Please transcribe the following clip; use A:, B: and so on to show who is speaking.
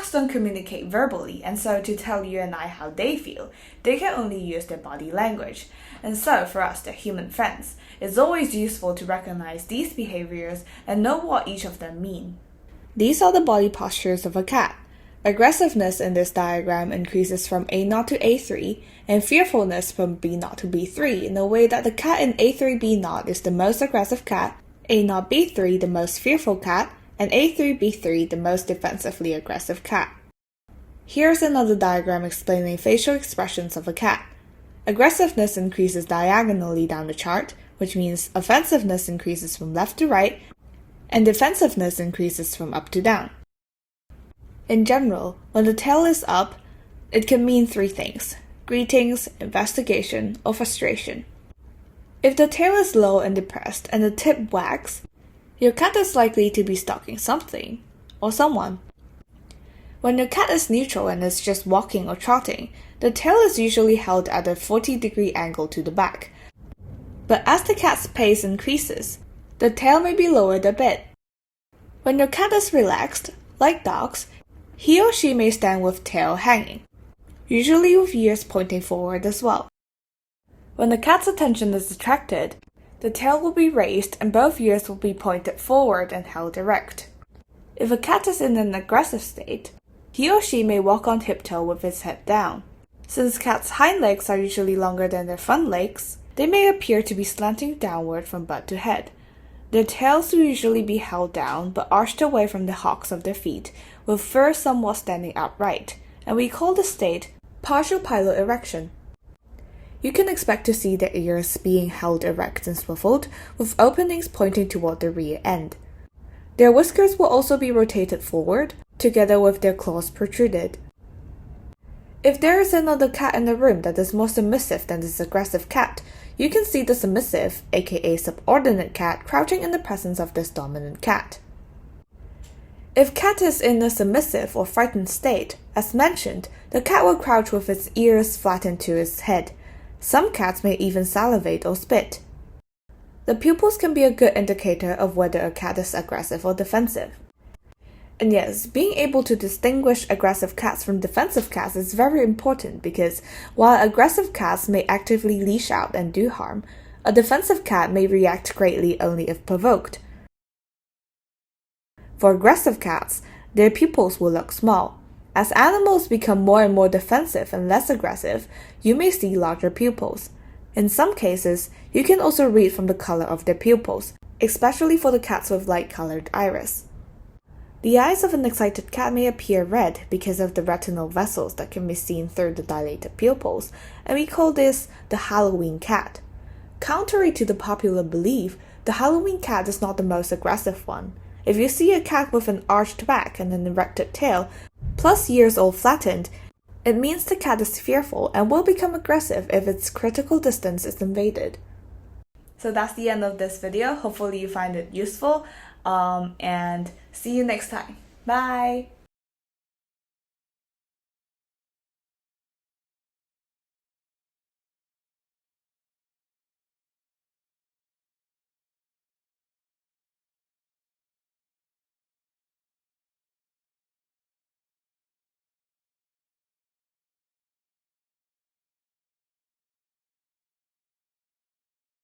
A: cats don't communicate verbally, and so to tell you and I how they feel, they can only use their body language. And so for us, their human friends, it's always useful to recognize these behaviors and know what each of them mean. These are the body postures of a cat. Aggressiveness in this diagram increases from A0 to A3, and fearfulness from B0 to B3 in a way that the cat in A3B0 is the most aggressive cat, A0B3 the most fearful cat, and A3B3 the most defensively aggressive cat. Here's another diagram explaining facial expressions of a cat. Aggressiveness increases diagonally down the chart, which means offensiveness increases from left to right, and defensiveness increases from up to down. In general, when the tail is up, it can mean three things: greetings, investigation, or frustration. If the tail is low and depressed and the tip wags, your cat is likely to be stalking something or someone. When your cat is neutral and is just walking or trotting, the tail is usually held at a 40-degree angle to the back. But as the cat's pace increases, the tail may be lowered a bit. When your cat is relaxed, like dogs, he or she may stand with tail hanging, usually with ears pointing forward as well. When the cat's attention is attracted, the tail will be raised and both ears will be pointed forward and held erect. If a cat is in an aggressive state, he or she may walk on tiptoe with its head down. Since cats' hind legs are usually longer than their front legs, they may appear to be slanting downward from butt to head. Their tails will usually be held down but arched away from the hocks of their feet, with fur somewhat standing upright, and we call this state partial pilot erection. You can expect to see their ears being held erect and swiveled, with openings pointing toward the rear end. Their whiskers will also be rotated forward, together with their claws protruded. If there is another cat in the room that is more submissive than this aggressive cat, you can see the submissive, aka subordinate cat, crouching in the presence of this dominant cat. If cat is in a submissive or frightened state, as mentioned, the cat will crouch with its ears flattened to its head. Some cats may even salivate or spit. The pupils can be a good indicator of whether a cat is aggressive or defensive. And yes, being able to distinguish aggressive cats from defensive cats is very important because while aggressive cats may actively leash out and do harm, a defensive cat may react greatly only if provoked. For aggressive cats, their pupils will look small. As animals become more and more defensive and less aggressive, you may see larger pupils. In some cases, you can also read from the color of their pupils, especially for the cats with light-colored iris. The eyes of an excited cat may appear red because of the retinal vessels that can be seen through the dilated pupils, and we call this the Halloween cat. Contrary to the popular belief, the Halloween cat is not the most aggressive one. If you see a cat with an arched back and an erected tail, plus ears all flattened, it means the cat is fearful and will become aggressive if its critical distance is invaded. So that's the end of this video. Hopefully you find it useful, and see you next time. Bye!